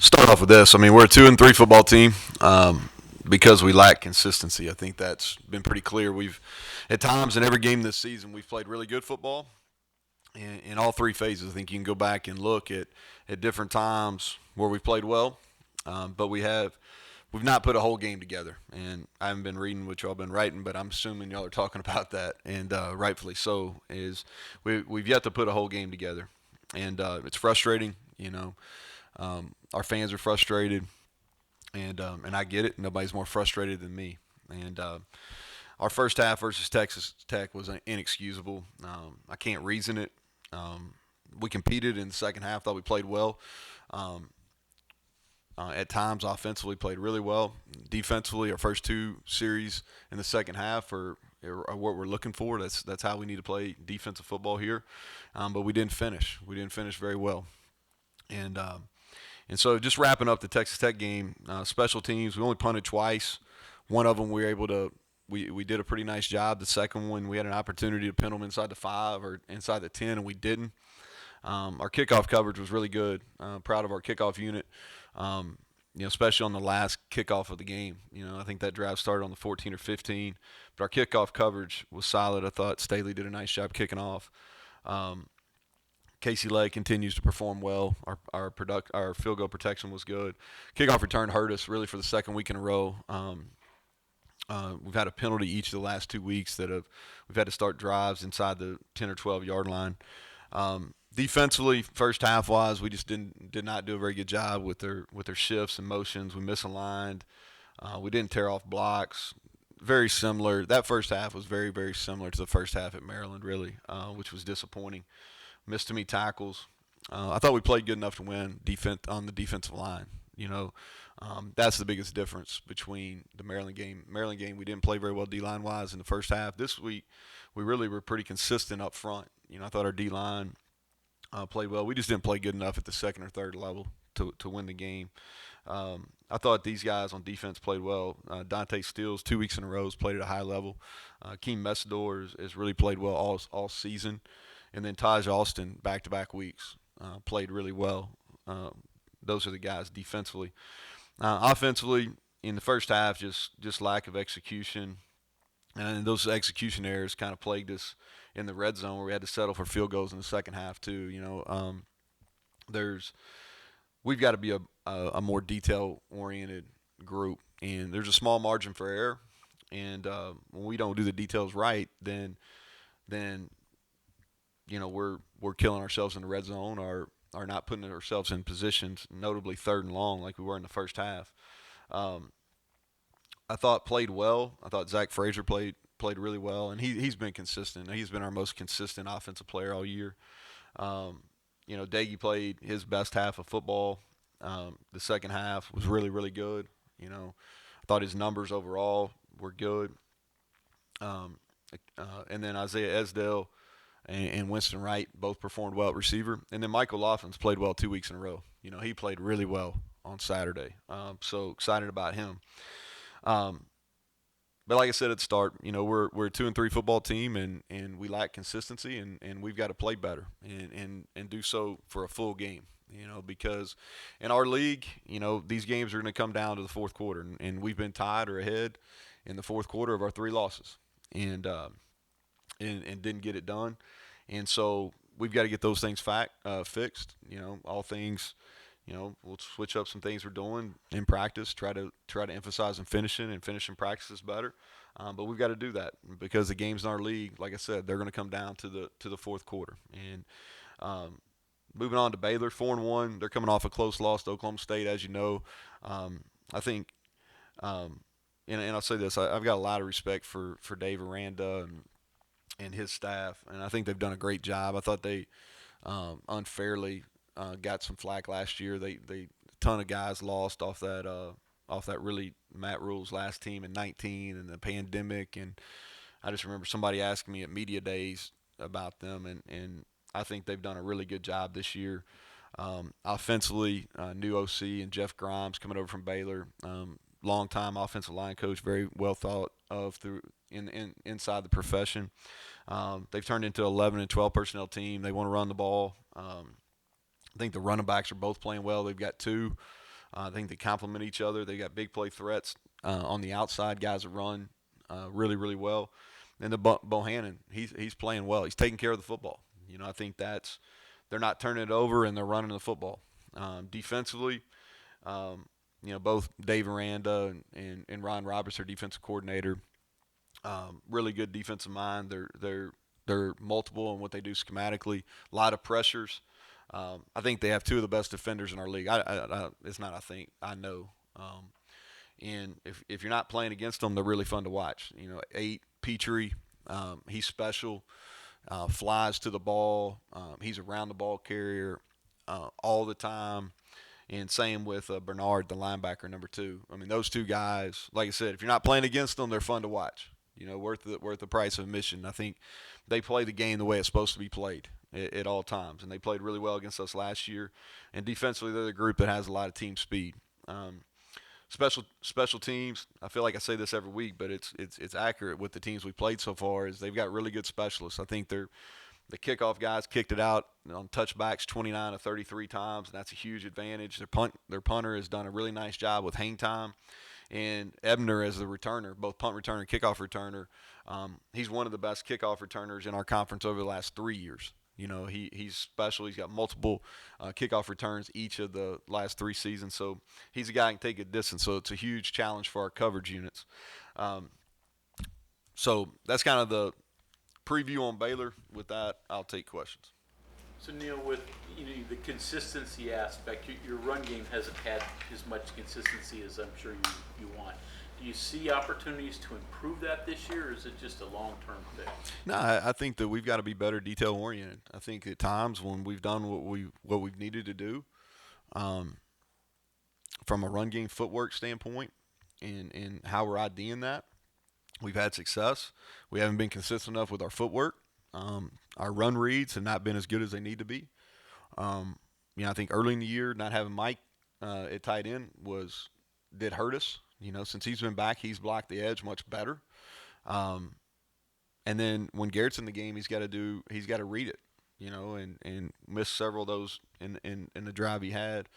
start off with this. I mean, we're a 2-3 football team because we lack consistency. I think that's been pretty clear. We've, at times in every game this season, we've played really good football in all three phases. I think you can go back and look at different times where we've played well, but we've not put a whole game together. And I haven't been reading what y'all been writing, but I'm assuming y'all are talking about that, and rightfully so. We've yet to put a whole game together, and it's frustrating. Our fans are frustrated, and I get it. Nobody's more frustrated than me. And our first half versus Texas Tech was inexcusable. I can't reason it. We competed in the second half. Thought we played well. Um, at times, offensively, played really well. Defensively, our first two series in the second half are what we're looking for. That's how we need to play defensive football here. But we didn't finish. We didn't finish very well. And and so just wrapping up the Texas Tech game, special teams, we only punted twice. One of them we were able to we did a pretty nice job. The second one we had an opportunity to pin them inside the 5 or inside the 10, and we didn't. Our kickoff coverage was really good. Proud of our kickoff unit. Especially on the last kickoff of the game. I think that drive started on the 14 or 15, but our kickoff coverage was solid. I thought Staley did a nice job kicking off. Casey Lay continues to perform well. Our field goal protection was good. Kickoff return hurt us really for the second week in a row. We've had a penalty each of the last 2 weeks we've had to start drives inside the 10 or 12-yard line. Defensively, first half wise, we just did not do a very good job with their shifts and motions. We misaligned. We didn't tear off blocks. Very similar. That first half was very, very similar to the first half at Maryland, really, which was disappointing. Missed too many tackles. I thought we played good enough to win on the defensive line. That's the biggest difference between the Maryland game. Maryland game, we didn't play very well D-line wise in the first half. This week, we really were pretty consistent up front. I thought our D-line played well. We just didn't play good enough at the second or third level to win the game. I thought these guys on defense played well. Dante Steele, 2 weeks in a row, has played at a high level. Keem Messidor has really played well all season. And then Taj Austin, back-to-back weeks, played really well. Those are the guys defensively. Offensively, in the first half, just lack of execution. And those execution errors kind of plagued us in the red zone where we had to settle for field goals in the second half too. We've got to be a more detail-oriented group, and there's a small margin for error. And when we don't do the details right, then we're killing ourselves in the red zone or not putting ourselves in positions, notably third and long, like we were in the first half. I thought played well. I thought Zach Frazier played really well, and he's been consistent. He's been our most consistent offensive player all year. Daggy played his best half of football. The second half was really, really good. I thought his numbers overall were good. And then Isaiah Esdale and Winston Wright both performed well at receiver. And then Michael Laughlin's played well 2 weeks in a row. He played really well on Saturday. So excited about him. But like I said at the start, we're a 2-3 football team, and we lack consistency, and we've got to play better and do so for a full game. Because in our league, these games are going to come down to the fourth quarter, and we've been tied or ahead in the fourth quarter of our 3 losses, and didn't get it done, and so we've got to get those things fixed. All things. We'll switch up some things we're doing in practice, try to emphasize and finishing practice is better. But we've got to do that because the games in our league, like I said, they're going to come down to the fourth quarter. And moving on to Baylor, 4-1, they're coming off a close loss to Oklahoma State, as you know. I think, and I'll say this, I've got a lot of respect for Dave Aranda and his staff, and I think they've done a great job. I thought they unfairly got some flack last year. They a ton of guys lost off that really Matt Rule's last team in 19 and the pandemic, and I just remember somebody asking me at media days about them, and I think they've done a really good job this year. Offensively, new OC and Jeff Grimes coming over from Baylor, long-time offensive line coach, very well thought of inside the profession. They've turned into 11 and 12 personnel team. They want to run the ball. I think the running backs are both playing well. They've got 2 I think they complement each other. They got big play threats on the outside, guys that run really, really well. And the Bohannon, he's playing well. He's taking care of the football. I think that's they're not turning it over and they're running the football. Defensively, both Dave Aranda and Ron Roberts, their defensive coordinator, really good defensive mind. They're multiple in what they do schematically. A lot of pressures. I think they have two of the best defenders in our league. It's not. I think I know. And if you're not playing against them, they're really fun to watch. Eight Petrie, he's special. Flies to the ball. He's around the ball carrier all the time. And same with Bernard, the linebacker, number 2. I mean, those two guys, like I said, if you're not playing against them, they're fun to watch. Worth the price of admission. I think they play the game the way it's supposed to be played at all times, and they played really well against us last year. And defensively, they're the group that has a lot of team speed. Special teams. I feel like I say this every week, but it's accurate with the teams we played so far. Is they've got really good specialists. I think the kickoff guys kicked it out on touchbacks 29 to 33 times, and that's a huge advantage. Their punter has done a really nice job with hang time. And Ebner as the returner, both punt returner and kickoff returner, he's one of the best kickoff returners in our conference over the last 3 years. He's special. He's got multiple kickoff returns each of the last 3 seasons. So he's a guy who can take a distance. So it's a huge challenge for our coverage units. So that's kind of the preview on Baylor. With that, I'll take questions. So Neal, with the consistency aspect, your run game hasn't had as much consistency as I'm sure you want. Do you see opportunities to improve that this year, or is it just a long-term fix? No, I think that we've got to be better detail-oriented. I think at times when we've done what we've needed to do, from a run game footwork standpoint, and how we're IDing that, we've had success. We haven't been consistent enough with our footwork. Our run reads have not been as good as they need to be. I think early in the year, not having Mike at tight end did hurt us. Since he's been back, he's blocked the edge much better. And then when Garrett's in the game, he's got to read it, and miss several of those in the drive he had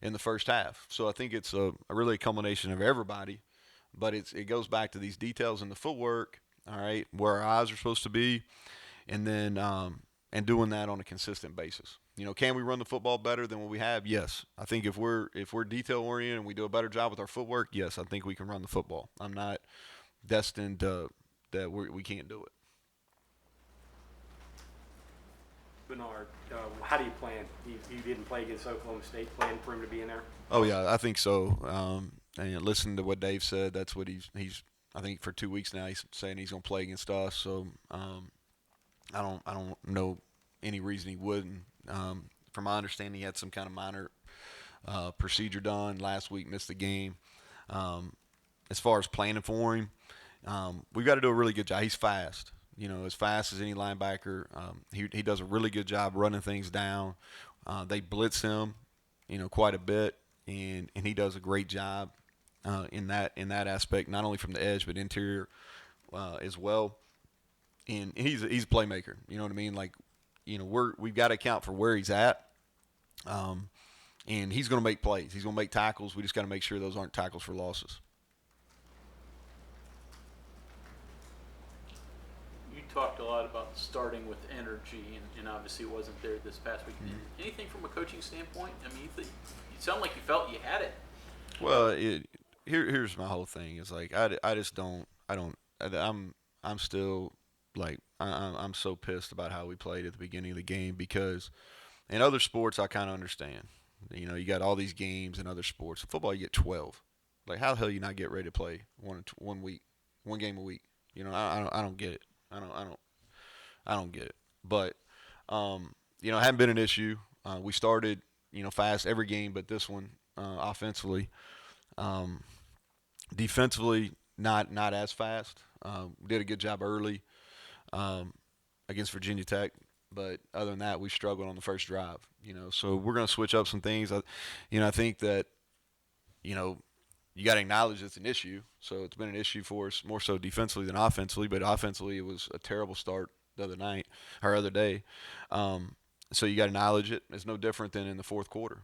in the first half. So I think it's a really a culmination of everybody, but it goes back to these details in the footwork, all right, where our eyes are supposed to be, and then and doing that on a consistent basis. Can we run the football better than what we have? Yes. I think if we're detail oriented and we do a better job with our footwork, yes, I think we can run the football. I'm not destined that we can't do it. Bernard, how do you plan? You didn't play against Oklahoma State. Plan for him to be in there? Oh yeah, I think so. And listen to what Dave said. That's what he's. I think for 2 weeks now he's saying he's going to play against us. So I don't know any reason he wouldn't. From my understanding, he had some kind of minor procedure done last week, missed the game. As far as planning for him, we've got to do a really good job. He's fast, as fast as any linebacker. He does a really good job running things down. They blitz him, quite a bit, and he does a great job in that aspect, not only from the edge but interior as well. And he's a playmaker. You know what I mean? Like, we've got to account for where he's at. And he's going to make plays. He's going to make tackles. We just got to make sure those aren't tackles for losses. You talked a lot about starting with energy, and obviously it wasn't there this past week. Mm-hmm. Anything from a coaching standpoint? I mean, you sound like you felt you had it. Well, here's my whole thing. It's like I'm still like I'm so pissed about how we played at the beginning of the game, because in other sports I kind of understand. You got all these games in other sports. In football, you get 12. Like, how the hell you not get ready to play one game a week? I don't get it. I don't get it. But it hadn't been an issue. We started fast every game, but this one offensively. Defensively, not as fast. Did a good job early against Virginia Tech, but other than that, we struggled on the first drive. So we're going to switch up some things. I think that you got to acknowledge it's an issue. So it's been an issue for us more so defensively than offensively, but offensively it was a terrible start the other day. So you got to acknowledge it. It's no different than in the fourth quarter.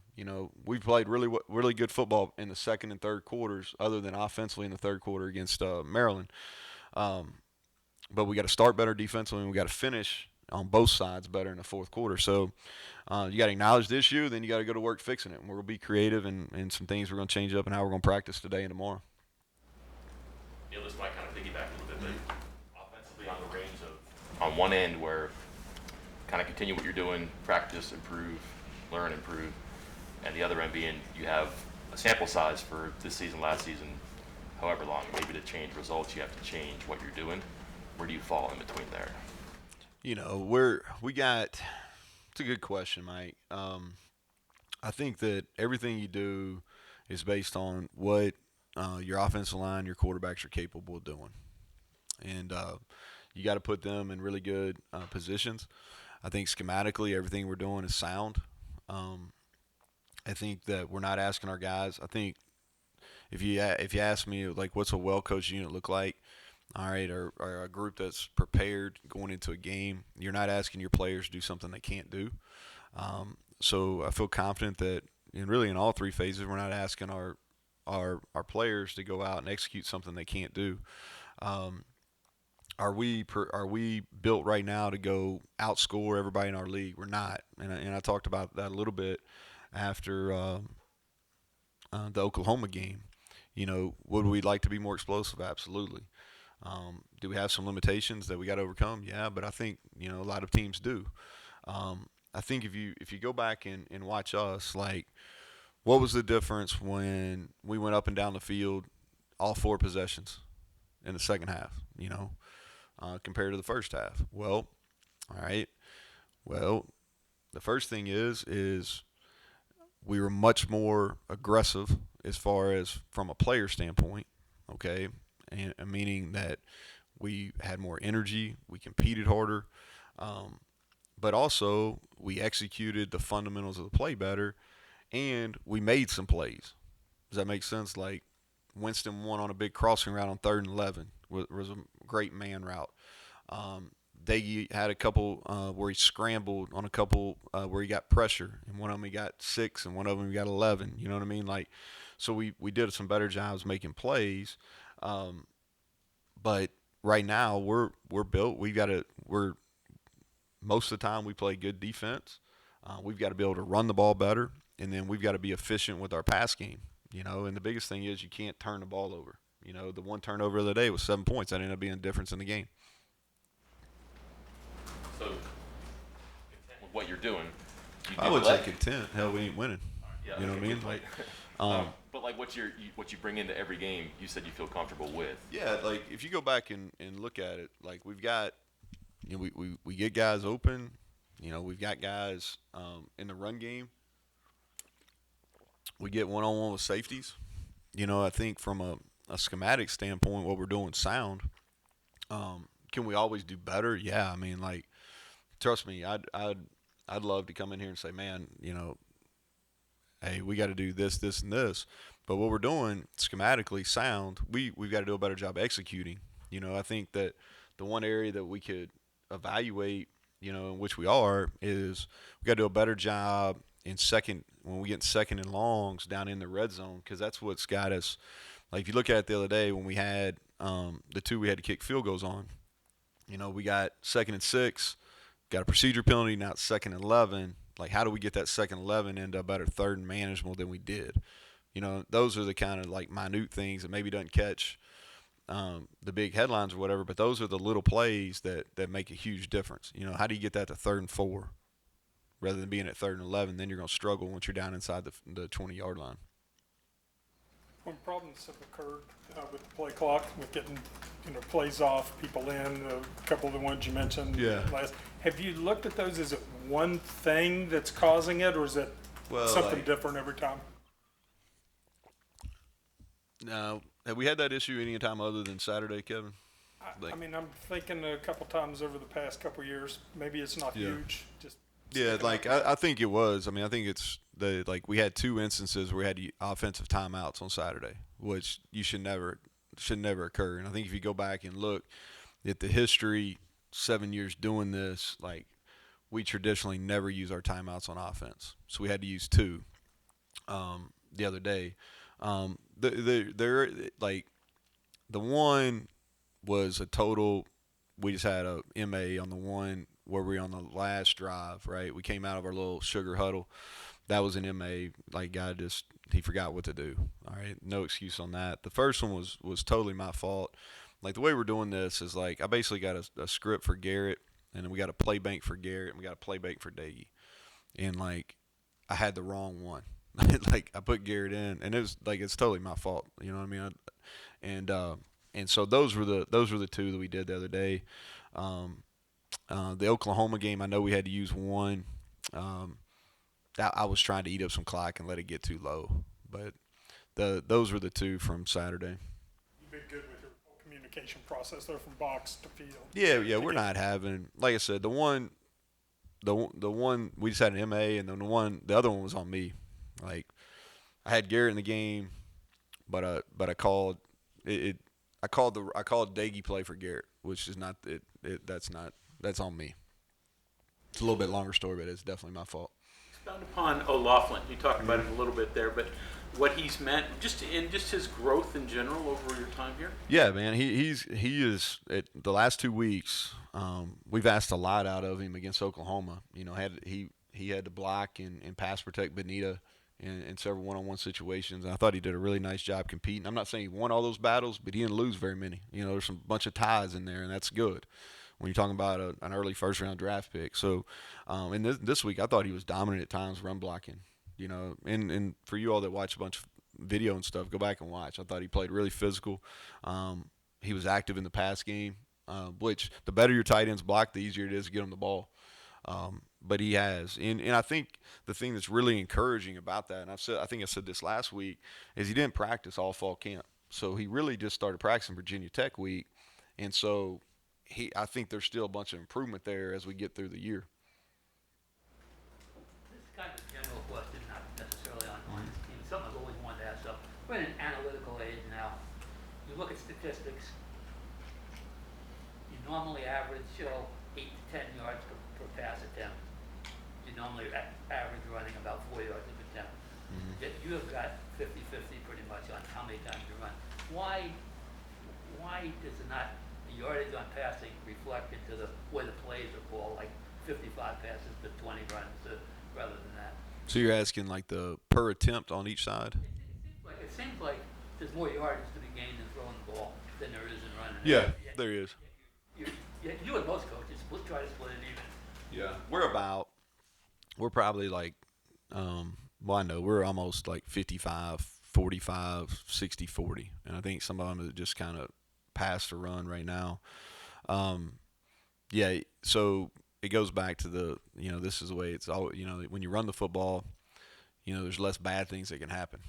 We played really good football in the second and third quarters, other than offensively in the third quarter against Maryland. Um, but we got to start better defensively, and we got to finish on both sides better in the fourth quarter. So you got to acknowledge the issue, then you got to go to work fixing it. And we'll be creative and some things we're going to change up and how we're going to practice today and tomorrow. Neal, this might kind of piggyback a little bit, but offensively on the range of on one end where kind of continue what you're doing, practice, improve, learn, improve, and the other end being you have a sample size for this season, last season, however long, maybe to change results, you have to change what you're doing. Where do you fall in between there? It's a good question, Mike. I think that everything you do is based on what your offensive line, your quarterbacks are capable of doing. And you got to put them in really good positions. I think schematically, everything we're doing is sound. I think that we're not asking our guys. I think if you ask me like what's a well coached unit look like, all right, or a group that's prepared going into a game, you're not asking your players to do something they can't do. So I feel confident that really in all three phases, we're not asking our players to go out and execute something they can't do. Um, are we built right now to go outscore everybody in our league? We're not, and I talked about that a little bit after the Oklahoma game. Would we like to be more explosive? Absolutely. Do we have some limitations that we got to overcome? Yeah, but I think a lot of teams do. I think if you go back and watch us, like what was the difference when we went up and down the field all four possessions in the second half? Compared to the first half. Well, all right. Well, the first thing is we were much more aggressive as far as from a player standpoint. Okay, and meaning that we had more energy, we competed harder, but also we executed the fundamentals of the play better, and we made some plays. Does that make sense? Like Winston won on a big crossing route on 3rd and 11 was a great man route. They had a couple where he scrambled on a couple where he got pressure, and one of them he got 6, and one of them he got 11. You know what I mean? Like, so we did some better jobs making plays, but right now we're built. We're most of the time we play good defense. We've got to be able to run the ball better, and then we've got to be efficient with our pass game. And the biggest thing is you can't turn the ball over. The one turnover of the day was 7 points. That ended up being a difference in the game. So, content with what you're doing, you I do would let- say content. Hell, we ain't winning. Yeah, You know what I mean? Like, but like what you bring into every game, you said you feel comfortable with. yeah, like if you go back and look at it, like we've got, we get guys open. We've got guys in the run game. We get one-on-one with safeties. I think from a schematic standpoint, what we're doing sound. Can we always do better? Yeah, I mean, like, trust me, I'd love to come in here and say, man, hey, we got to do this, this, and this. But what we're doing schematically sound. We've got to do a better job executing. I think that the one area that we could evaluate, in which we are, is we got to do a better job in second when we get second and longs down in the red zone, because that's what's got us. Like if you look at it the other day when we had the two we had to kick field goals on, we got 2nd and 6, got a procedure penalty, now it's 2nd and 11. Like how do we get that 2nd and 11 into a better 3rd and manageable than we did? Those are the kind of like minute things that maybe doesn't catch the big headlines or whatever, but those are the little plays that make a huge difference. How do you get that to 3rd and 4 rather than being at 3rd and 11? Then you're going to struggle once you're down inside the 20-yard line. When problems have occurred with the play clock, with getting plays off, people in, a couple of the ones you mentioned Yeah. last, have you looked at those? Is it one thing that's causing it, or is it something different every time? Now, have we had that issue any time other than Saturday, Kevin? I mean, I'm thinking a couple times over the past couple of years. Maybe it's not Yeah. huge. Just Yeah, sticking like out there. I think it was. I mean, I think it's we had 2 instances where we had offensive timeouts on Saturday, which should never occur. And I think if you go back and look at the history, 7 years doing this, like we traditionally never use our timeouts on offense, so we had to use two the other day. They're like the one was a total. We just had a MA on the one where we were on the last drive, right? We came out of our little sugar huddle. That was an MA. Like guy just he forgot what to do. All right, no excuse on that. The first one was totally my fault. Like the way we're doing this is like I basically got a script for Garrett, and then we got a play bank for Garrett, and we got a play bank for Daggy, and like I had the wrong one. Like I put Garrett in, and it was like it's totally my fault. You know what I mean? And and so those were the two that we did the other day. Um, the Oklahoma game, I know we had to use one. That I was trying to eat up some clock and let it get too low, but those were the two from Saturday. You've been good with your whole communication process there from box to field. Yeah, we're not having like I said the one we just had an MA, and then the other one was on me. Like I had Garrett in the game, but I called it. I called Daggy play for Garrett, which is not it. That's on me. It's a little bit longer story, but it's definitely my fault. Expound upon O'Loughlin. You talked about it a little bit there, but what he's meant, just his growth in general over your time here. Yeah, man, he is the last 2 weeks. We've asked a lot out of him against Oklahoma. You know, he had to block and pass protect Benita in several one-on-one situations. And I thought he did a really nice job competing. I'm not saying he won all those battles, but he didn't lose very many. You know, there's some bunch of ties in there, and that's good when you're talking about an early first-round draft pick. So, and this week I thought he was dominant at times run blocking. You know, and for you all that watch a bunch of video and stuff, go back and watch. I thought he played really physical. He was active in the pass game, which the better your tight ends block, the easier it is to get him the ball. But he has, and I think the thing that's really encouraging about that, and I think I said this last week, is he didn't practice all fall camp. So he really just started practicing Virginia Tech week, and so I think there's still a bunch of improvement there as we get through the year. This is kind of a general question, not necessarily on this team. Something I've always wanted to ask. So we're in an analytical age now. You look at statistics. You normally average 8 to 10 yards per pass attempt. You normally average running about 4 yards per attempt. Yet you have got 50-50 pretty much on how many times you run. Why does it not the yardage on passing reflect into the way the plays are called, like 55 passes to 20 runs rather than that? So you're asking like the per attempt on each side? It seems like there's more yardage to be gained in throwing the ball than there is in running. Yeah, there is. You and most coaches try to split it even. Yeah, we're probably like, well, I know we're almost like 55, 45, 60, 40, and I think some of them are just kind of pass to run right now. Yeah, so it goes back to this is the way it's all. When you run the football, there's less bad things that can happen.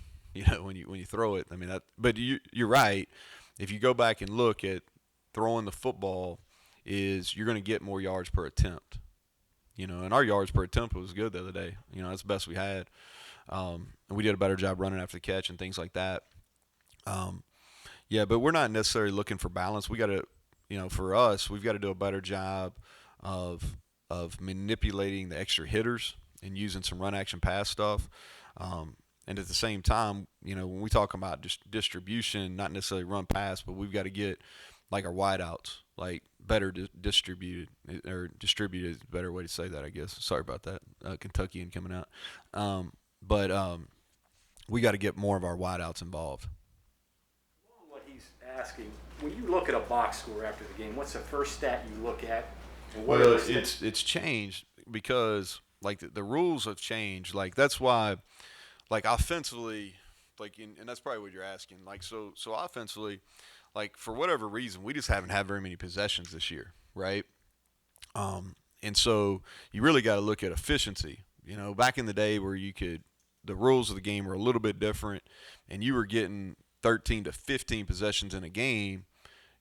When you throw it, I mean that. But you're right. If you go back and look at throwing the football, you're going to get more yards per attempt. And our yards per attempt was good the other day. That's the best we had. And we did a better job running after the catch and things like that. Yeah, but we're not necessarily looking for balance. We got to, for us, we've got to do a better job of manipulating the extra hitters and using some run action pass stuff. And at the same time, when we talk about just distribution, not necessarily run pass, but we've got to get like our wideouts like better distributed, or distributed is a better way to say that, I guess. Sorry about that, Kentuckian coming out. But we got to get more of our wideouts involved. What he's asking, when you look at a box score after the game, what's the first stat you look at? And what Well, it's changed because like the rules have changed. Like that's why, like offensively, and that's probably what you're asking. Like so offensively, like for whatever reason, we just haven't had very many possessions this year, right? And so you really got to look at efficiency. Back in the day where the rules of the game were a little bit different, and you were getting 13 to 15 possessions in a game.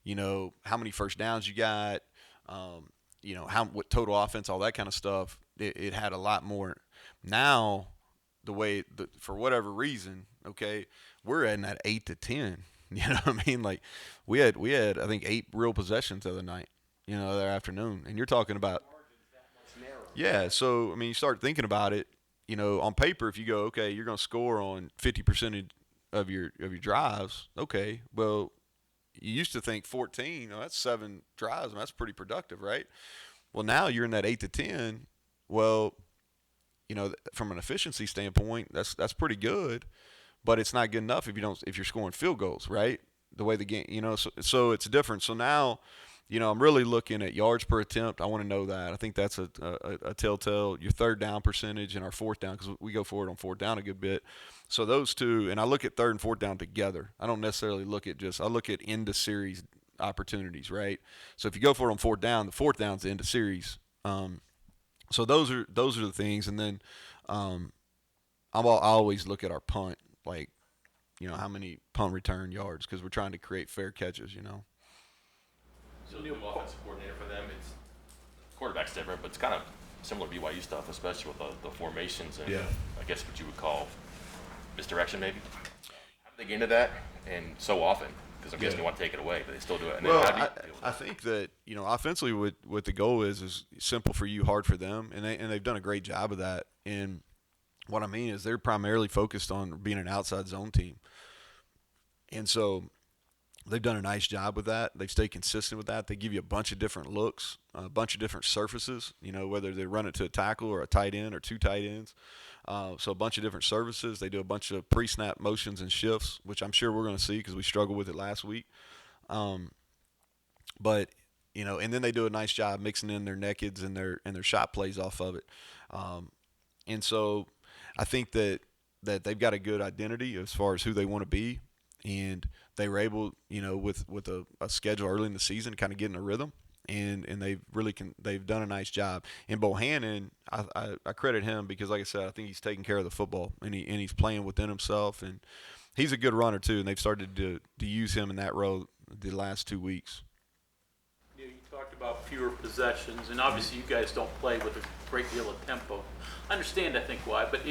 How many first downs you got, what total offense, all that kind of stuff. It had a lot more. Now, for whatever reason, okay, we're in that 8 to 10. You know what I mean? Like we had I think 8 real possessions the other night. The other afternoon, and you're talking about. Yeah, so I mean, you start thinking about it. On paper, if you go, okay, you're going to score on 50% of your drives. Okay, well, you used to think 14. That's 7 drives, and that's pretty productive, right? Well, now you're in that 8 to 10. Well, from an efficiency standpoint, that's pretty good, but it's not good enough if you're scoring field goals, right? The way the game, so it's different. So now, I'm really looking at yards per attempt. I want to know that. I think that's a telltale. Your third down percentage and our fourth down, because we go forward on fourth down a good bit. So those two, and I look at third and fourth down together. I don't necessarily look at I look at end of series opportunities, right? So if you go for it on fourth down, the fourth down's the end of series. So those are the things, and then I always look at our punt, like how many punt return yards, because we're trying to create fair catches. So the new offensive coordinator for them, it's quarterback's different, but it's kind of similar to BYU stuff, especially with the formations and I guess what you would call misdirection maybe. How do they get into that? And so often, because I'm guessing they want to take it away, but they still do it. And Well, then how do you deal with I think that offensively, what the goal is simple for you, hard for them, and they've done a great job of that. And what I mean is they're primarily focused on being an outside zone team, and so they've done a nice job with that. They stay consistent with that. They give you a bunch of different looks, a bunch of different surfaces, whether they run it to a tackle or a tight end or two tight ends. So a bunch of different services. They do a bunch of pre-snap motions and shifts, which I'm sure we're going to see because we struggled with it last week. But and then they do a nice job mixing in their nakeds and their shot plays off of it. And so I think that they've got a good identity as far as who they want to be, and they were able, with a schedule early in the season, kind of get in a rhythm, and they've done a nice job. And Bohannon, I credit him because, like I said, I think he's taking care of the football, and he's playing within himself, and he's a good runner too. And they've started to use him in that role the last 2 weeks. You talked about fewer possessions, and obviously you guys don't play with a great deal of tempo. I understand, I think, why, but